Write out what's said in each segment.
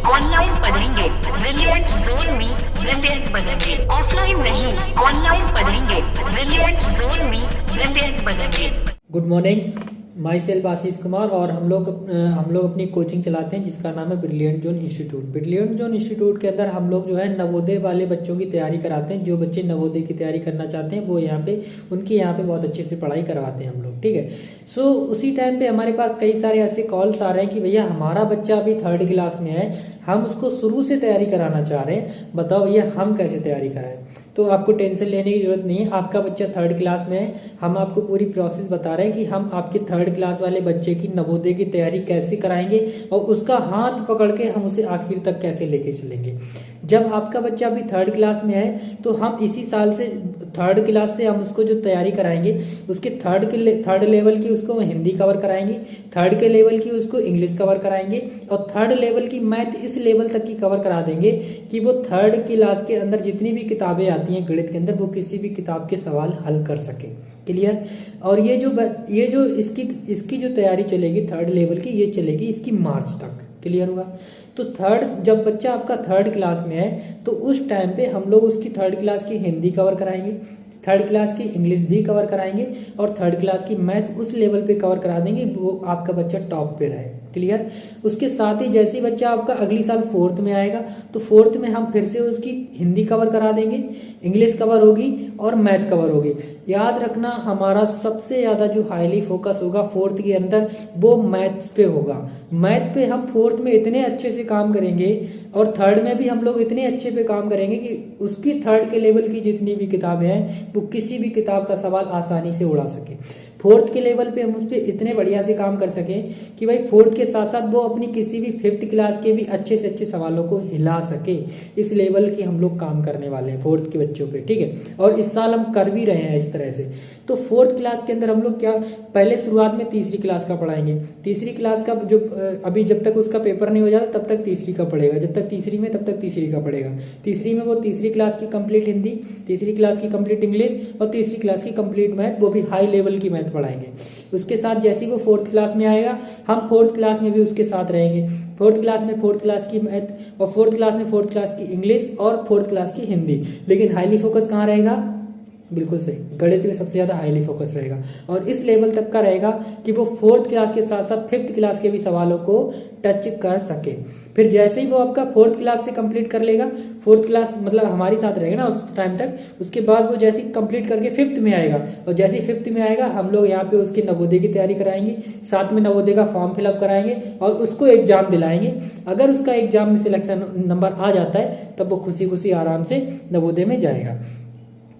Online पढ़ेंगे, brilliant zone में brilliant बनेंगे। ऑफलाइन नहीं, ऑनलाइन पढ़ेंगे, ब्रिलियंट जोन में ब्रिलियंट बनेंगे। Good morning, my self Ashish Kumar और हम लोग अपनी कोचिंग चलाते हैं जिसका नाम है brilliant zone institute. Brilliant zone institute के अंदर हम लोग जो है नवोदय वाले बच्चों की तैयारी कराते हैं। जो बच्चे नवोदय की तैयारी करना चाहते हैं वो उनकी यहाँ पे बहुत अच्छे से पढ़ाई करवाते हैं हम लोग, ठीक है। सो उसी टाइम पे हमारे पास कई सारे ऐसे कॉल्स आ रहे हैं कि भैया हमारा बच्चा अभी 3rd क्लास में है, हम उसको शुरू से तैयारी कराना चाह रहे हैं, बताओ भैया हम कैसे तैयारी कराएं। तो आपको टेंशन लेने की जरूरत नहीं है, आपका बच्चा 3rd क्लास में है, हम आपको पूरी प्रोसेस बता रहे हैं कि हम आपके 3rd क्लास वाले बच्चे की नवोदय की तैयारी कैसे कराएंगे और उसका हाथ पकड़ के हम उसे आखिर तक कैसे लेके चलेंगे। जब आपका बच्चा अभी 3rd क्लास में है तो हम इसी साल से 3rd क्लास से हम उसको जो तैयारी कराएंगे उसके 3rd लेवल की उसको हिंदी कवर कराएंगे, 3rd के लेवल की उसको इंग्लिश कवर कराएंगे और 3rd लेवल की मैथ इस लेवल तक की कवर करा देंगे कि वो 3rd क्लास के अंदर जितनी भी किताबें आती हैं गणित के अंदर वो किसी भी किताब के सवाल हल कर सके। क्लियर। और ये जो इसकी जो तैयारी चलेगी 3rd लेवल की, ये चलेगी इसकी मार्च तक। क्लियर हुआ। तो जब बच्चा आपका 3rd क्लास में है तो उस टाइम पे हम लोग उसकी 3rd क्लास की हिंदी कवर कराएंगे, 3rd क्लास की इंग्लिश भी कवर कराएंगे और 3rd क्लास की मैथ उस लेवल पे कवर करा देंगे वो आपका बच्चा टॉप पे रहे। क्लियर। उसके साथ ही जैसे ही बच्चा आपका अगली साल 4th में आएगा तो 4th में हम फिर से उसकी हिंदी कवर करा देंगे, इंग्लिश कवर होगी और मैथ कवर होगी। याद रखना हमारा सबसे ज़्यादा जो हाईली फोकस होगा 4th के अंदर वो मैथ्स पे होगा। मैथ पे हम 4th में इतने अच्छे से काम करेंगे और 3rd में भी हम लोग इतने अच्छे पे काम करेंगे कि उसकी 3rd के लेवल की जितनी भी किताबें हैं वो किसी भी किताब का सवाल आसानी से उड़ा सके। 4th के लेवल पे हम उस पर इतने बढ़िया से काम कर सकें कि भाई 4th के साथ साथ वो अपनी किसी भी 5th क्लास के भी अच्छे से अच्छे सवालों को हिला सके। इस लेवल की हम लोग काम करने वाले हैं 4th के बच्चों पे, ठीक है। और इस साल हम कर भी रहे हैं इस तरह से। तो 4th क्लास के अंदर हम लोग क्या पहले शुरुआत में 3री क्लास का पढ़ाएंगे। 3री क्लास का जो अभी जब तक उसका पेपर नहीं हो जाता तब तक 3री का पढ़ेगा, जब तक 3री में तब तक 3री का पढ़ेगा। 3री में वो 3री क्लास की कंप्लीट हिंदी, 3री क्लास की कंप्लीट इंग्लिश और 3री क्लास की कंप्लीट मैथ, वो भी हाई लेवल की मैथ पढ़ाएंगे। उसके साथ जैसे ही वो 4th क्लास में आएगा हम 4th क्लास में भी उसके साथ रहेंगे। 4th क्लास में 4th क्लास की मैथ और 4th क्लास में 4th क्लास की इंग्लिश और 4th क्लास की हिंदी। लेकिन हाईली फोकस कहाँ रहेगा? बिल्कुल सही, गणित में सबसे ज़्यादा हाईली फोकस रहेगा और इस लेवल तक का रहेगा कि वो 4th क्लास के साथ साथ 5th क्लास के भी सवालों को टच कर सके। फिर जैसे ही वो आपका 4th क्लास से कंप्लीट कर लेगा, 4th क्लास मतलब हमारे साथ रहेगा ना उस टाइम तक, उसके बाद वो जैसे ही कंप्लीट करके 5th में आएगा और जैसे ही 5th में आएगा हम लोग यहाँ पे उसके नवोदय की तैयारी कराएंगे, साथ में नवोदय का फॉर्म फिलअप कराएंगे और उसको एग्जाम दिलाएंगे। अगर उसका एग्जाम में सिलेक्शन नंबर आ जाता है तब वो खुशी खुशी आराम से नवोदय में जाएगा।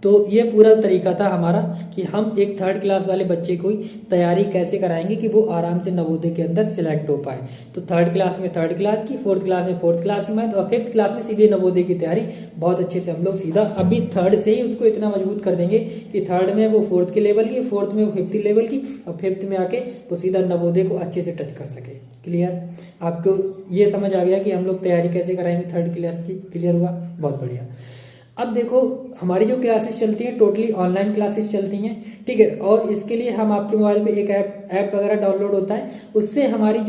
तो ये पूरा तरीका था हमारा कि हम एक 3rd क्लास वाले बच्चे को तैयारी कैसे कराएंगे कि वो आराम से नवोदय के अंदर सिलेक्ट हो पाए। तो 3rd क्लास में 3rd क्लास की, 4th क्लास में 4th क्लास की मैथ और 5th क्लास में सीधे नवोदय की तैयारी बहुत अच्छे से हम लोग सीधा अभी 3rd से ही उसको इतना मजबूत कर देंगे कि 3rd में वो 4th के लेवल की, 4th में वो 5th लेवल की और 5th में आके वो सीधा नवोदय को अच्छे से टच कर सके। क्लियर। आपको ये समझ आ गया कि हम लोग तैयारी कैसे कराएंगे 3rd क्लास की? क्लियर हुआ? बहुत बढ़िया। अब देखो हमारी जो क्लासेस चलती हैं टोटली ऑनलाइन क्लासेस चलती हैं, ठीक है। और इसके लिए हम आपके मोबाइल पे एक ऐप वगैरह डाउनलोड होता है, उससे हमारी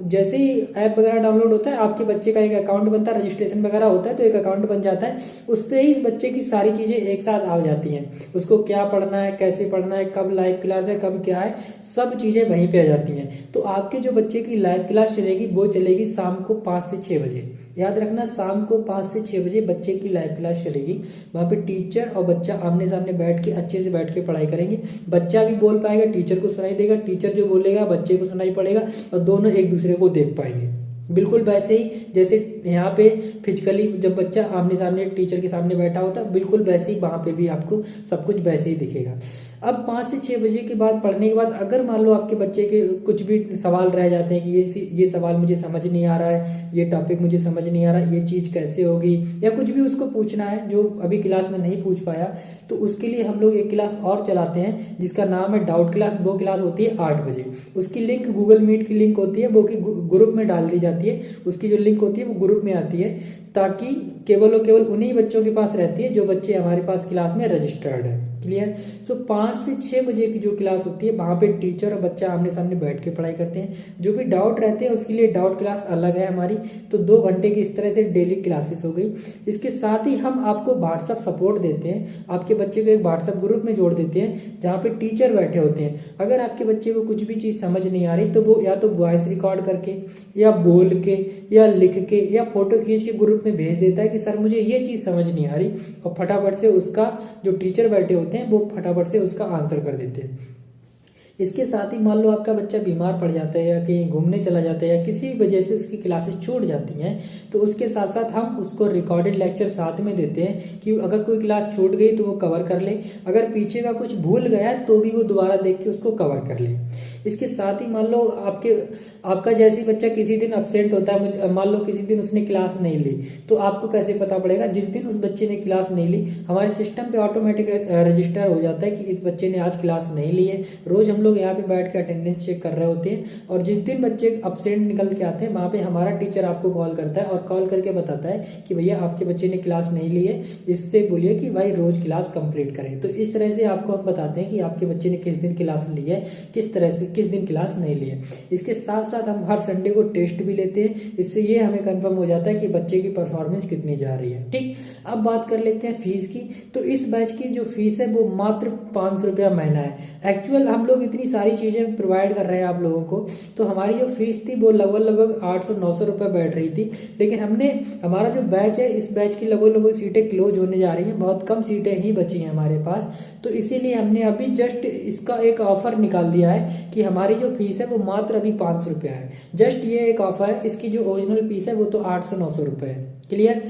जैसे ही ऐप वगैरह डाउनलोड होता है आपके बच्चे का एक अकाउंट बनता है, रजिस्ट्रेशन वगैरह होता है तो एक अकाउंट बन जाता है। उस पर ही इस बच्चे की सारी चीज़ें एक साथ आ जाती हैं, उसको क्या पढ़ना है, कैसे पढ़ना है, कब लाइव क्लास है, कब क्या है, सब चीज़ें वहीं पे आ जाती हैं। तो आपके जो बच्चे की लाइव क्लास चलेगी वो चलेगी शाम को 5 से 6 बजे। याद रखना शाम को 5 से 6 बजे बच्चे की लाइव क्लास चलेगी। वहाँ पे टीचर और बच्चा आमने सामने बैठ के अच्छे से बैठ के पढ़ाई करेंगे। बच्चा भी बोल पाएगा, टीचर को सुनाई देगा, टीचर जो बोलेगा बच्चे को सुनाई पड़ेगा और दोनों एक दूसरे को देख पाएंगे। बिल्कुल वैसे ही जैसे यहाँ पे फिजिकली जब बच्चा आमने सामने टीचर के सामने बैठा होता है बिल्कुल वैसे ही वहाँ पे भी आपको सब कुछ वैसे ही दिखेगा। अब 5 से 6 बजे के बाद पढ़ने के बाद अगर मान लो आपके बच्चे के कुछ भी सवाल रह जाते हैं कि ये सवाल मुझे समझ नहीं आ रहा है, ये टॉपिक मुझे समझ नहीं आ रहा है, ये चीज़ कैसे होगी, या कुछ भी उसको पूछना है जो अभी क्लास में नहीं पूछ पाया, तो उसके लिए हम लोग एक क्लास और चलाते हैं जिसका नाम है डाउट क्लास। वो क्लास होती है 8 बजे। उसकी लिंक गूगल मीट की लिंक होती है, वो कि ग्रुप में डाल दी जाती है। उसकी जो लिंक होती है वो ग्रुप में आती है ताकि केवल और केवल उन्हीं बच्चों के पास रहती है जो बच्चे हमारे पास क्लास में रजिस्टर्ड है। क्लियर। सो 5 से 6 बजे की जो क्लास होती है वहाँ पे टीचर और बच्चा आमने सामने बैठ के पढ़ाई करते हैं। जो भी डाउट रहते हैं उसके लिए डाउट क्लास अलग है हमारी। तो 2 घंटे की इस तरह से डेली क्लासेस हो गई। इसके साथ ही हम आपको व्हाट्सअप सपोर्ट देते हैं, आपके बच्चे को एक व्हाट्सअप ग्रुप में जोड़ देते हैं जहाँ पे टीचर बैठे होते हैं। अगर आपके बच्चे को कुछ भी चीज़ समझ नहीं आ रही तो वो या तो वॉइस रिकॉर्ड करके या बोल के या लिख के या फोटो खींच के ग्रुप में भेज देता है कि सर मुझे ये चीज़ समझ नहीं आ रही, और फटाफट से उसका जो टीचर बैठे होते हैं वो फटाफट से उसका आंसर कर देते हैं। इसके साथ ही मान लो आपका बच्चा बीमार पड़ जाता है या कहीं घूमने चला जाता है या किसी भी वजह से उसकी क्लासेस छूट जाती हैं, तो उसके साथ साथ हम उसको रिकॉर्डेड लेक्चर साथ में देते हैं कि अगर कोई क्लास छूट गई तो वो कवर कर ले, अगर पीछे का कुछ भूल गया तो भी वो दोबारा देख के उसको कवर कर ले। इसके साथ ही मान लो आपका जैसे बच्चा किसी दिन अब्सेंट होता है, मान लो किसी दिन उसने क्लास नहीं ली, तो आपको कैसे पता पड़ेगा? जिस दिन उस बच्चे ने क्लास नहीं ली हमारे सिस्टम पे ऑटोमेटिक रजिस्टर हो जाता है कि इस बच्चे ने आज क्लास नहीं ली है। रोज हम लोग यहाँ पे बैठ के अटेंडेंस चेक कर रहे होते हैं, और जिस दिन बच्चे अब्सेंट निकल के आते हैं वहाँ पे हमारा टीचर आपको कॉल करता है और कॉल करके बताता है कि भैया आपके बच्चे ने क्लास नहीं ली है, इससे बोलिए कि भाई रोज क्लास कंप्लीट करें। तो इस तरह से आपको हम बताते हैं कि आपके बच्चे ने किस दिन क्लास ली है, किस तरह से किस दिन क्लास नहीं ली है। इसके साथ साथ हम हर संडे को टेस्ट भी लेते हैं, इससे ये हमें कंफर्म हो जाता है कि बच्चे की परफॉर्मेंस कितनी जा रही है। ठीक, अब बात कर लेते हैं फीस की। तो इस बैच की जो फीस है वो मात्र 500 रुपया महीना है। एक्चुअल हम लोग इतनी सारी चीज़ें प्रोवाइड कर रहे हैं आप लोगों को, तो हमारी जो फीस थी वो लगभग 800-900 रुपये बैठ रही थी, लेकिन हमारा जो बैच है इस बैच की लगभग सीटें क्लोज होने जा रही हैं, बहुत कम सीटें ही बची हैं हमारे पास। तो इसीलिए हमने अभी जस्ट इसका एक ऑफर निकाल दिया है कि हमारी जो फीस है वो मात्र अभी 500 रुपया है। जस्ट ये एक ऑफर है, इसकी जो ओरिजिनल फीस है वो तो 800-900 रुपये है। क्लियर।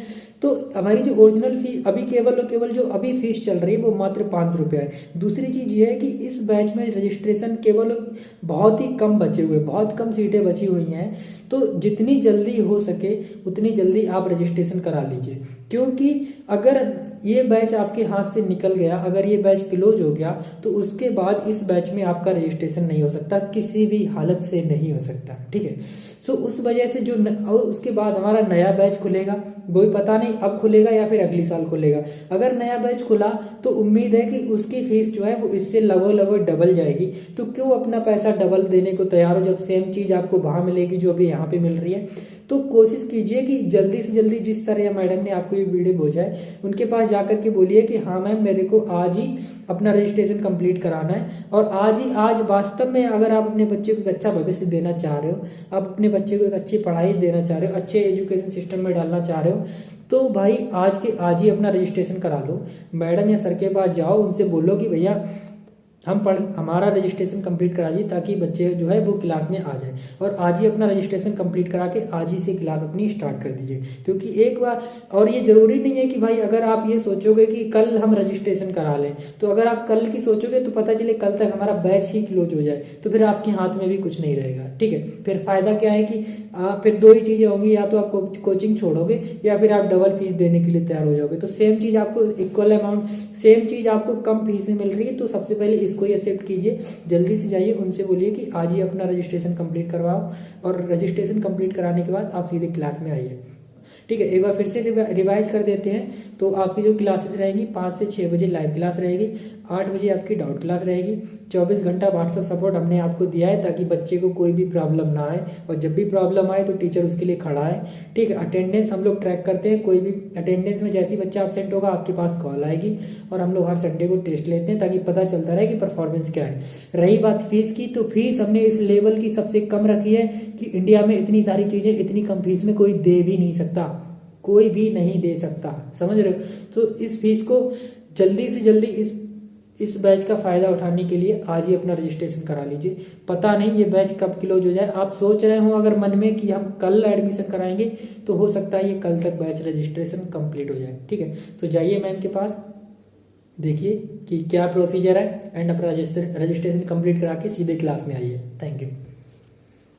तो हमारी जो ओरिजिनल फीस अभी केवल जो अभी फीस चल रही है वो मात्र 500 रुपया है। दूसरी चीज़ ये है कि इस बैच में रजिस्ट्रेशन केवल बहुत ही कम बचे हुए, बहुत कम सीटें बची हुई हैं, तो जितनी जल्दी हो सके उतनी जल्दी आप रजिस्ट्रेशन करा लीजिए, क्योंकि अगर ये बैच आपके हाथ से निकल गया, अगर ये बैच क्लोज हो गया तो उसके बाद इस बैच में आपका रजिस्ट्रेशन नहीं हो सकता, किसी भी हालत से नहीं हो सकता। ठीक है। सो उस वजह से और उसके बाद हमारा नया बैच खुलेगा, वो भी पता नहीं अब खुलेगा या फिर अगली साल खुलेगा। अगर नया बैच खुला तो उम्मीद है कि उसकी फीस जो है वो इससे लगभग डबल जाएगी। तो क्यों अपना पैसा डबल देने को तैयार हो जब सेम चीज़ आपको वहाँ मिलेगी जो अभी यहाँ पे मिल रही है। तो कोशिश कीजिए कि जल्दी से जल्दी जिस सर या मैडम ने आपको ये वीडियो भेजा है उनके पास जाकर के बोलिए कि हाँ मैम मेरे को आज ही अपना रजिस्ट्रेशन कंप्लीट कराना है, और आज वास्तव में अगर आप अपने बच्चे को एक अच्छा भविष्य देना चाह रहे हो, आप अपने बच्चे को एक अच्छी पढ़ाई देना चाह रहे हो, अच्छे एजुकेशन सिस्टम में डालना चाह रहे हो, तो भाई आज ही अपना रजिस्ट्रेशन करा लो। मैडम या सर के पास जाओ, उनसे बोलो कि भैया हमारा रजिस्ट्रेशन कंप्लीट करा दीजिए ताकि बच्चे जो है वो क्लास में आ जाए, और आज ही अपना रजिस्ट्रेशन कंप्लीट करा के आज ही से क्लास अपनी स्टार्ट कर दीजिए। क्योंकि एक बार, और ये ज़रूरी नहीं है कि भाई अगर आप ये सोचोगे कि कल हम रजिस्ट्रेशन करा लें, तो अगर आप कल की सोचोगे तो पता चले कल तक हमारा बैच ही क्लोज हो जाए, तो फिर आपके हाथ में भी कुछ नहीं रहेगा। ठीक है। फिर फ़ायदा क्या है कि फिर 2 ही चीज़ें होंगी, या तो आप कोचिंग छोड़ोगे या फिर आप डबल फीस देने के लिए तैयार हो जाओगे। तो सेम चीज़ आपको इक्वल अमाउंट, सेम चीज़ आपको कम फीस में मिल रही है, तो सबसे पहले इसको ही एक्सेप्ट कीजिए। जल्दी से जाइए, उनसे बोलिए कि आज ही अपना रजिस्ट्रेशन कंप्लीट करवाओ, और रजिस्ट्रेशन कंप्लीट कराने के बाद आप सीधे क्लास में आइए। ठीक है। एक बार फिर से रिवाइज कर देते हैं। तो आपकी जो क्लासेस रहेंगी 5 से 6 बजे लाइव क्लास रहेगी, 8 बजे आपकी डाउट क्लास रहेगी, 24 घंटा व्हाट्सएप सपोर्ट हमने आपको दिया है ताकि बच्चे को कोई भी प्रॉब्लम ना आए, और जब भी प्रॉब्लम आए तो टीचर उसके लिए खड़ा है। ठीक है। अटेंडेंस हम लोग ट्रैक करते हैं, कोई भी अटेंडेंस में जैसे ही बच्चा एब्सेंट होगा आपके पास कॉल आएगी, और हम लोग हर संडे को टेस्ट लेते हैं ताकि पता चलता रहे कि परफॉर्मेंस क्या है। रही बात फीस की, तो फीस हमने इस लेवल की सबसे कम रखी है कि इंडिया में इतनी सारी चीज़ें इतनी कम फीस में कोई दे भी नहीं सकता, कोई भी नहीं दे सकता, समझ रहे हो। तो इस फीस को जल्दी से जल्दी इस बैच का फ़ायदा उठाने के लिए आज ही अपना रजिस्ट्रेशन करा लीजिए। पता नहीं ये बैच कब क्लोज हो जाए। आप सोच रहे हो अगर मन में कि हम कल एडमिशन कराएंगे, तो हो सकता है ये कल तक बैच रजिस्ट्रेशन कंप्लीट हो जाए। ठीक है। तो जाइए मैम के पास, देखिए कि क्या प्रोसीजर है, एंड अपना रजिस्ट्रेशन कंप्लीट करा के सीधे क्लास में आइए। Thank you.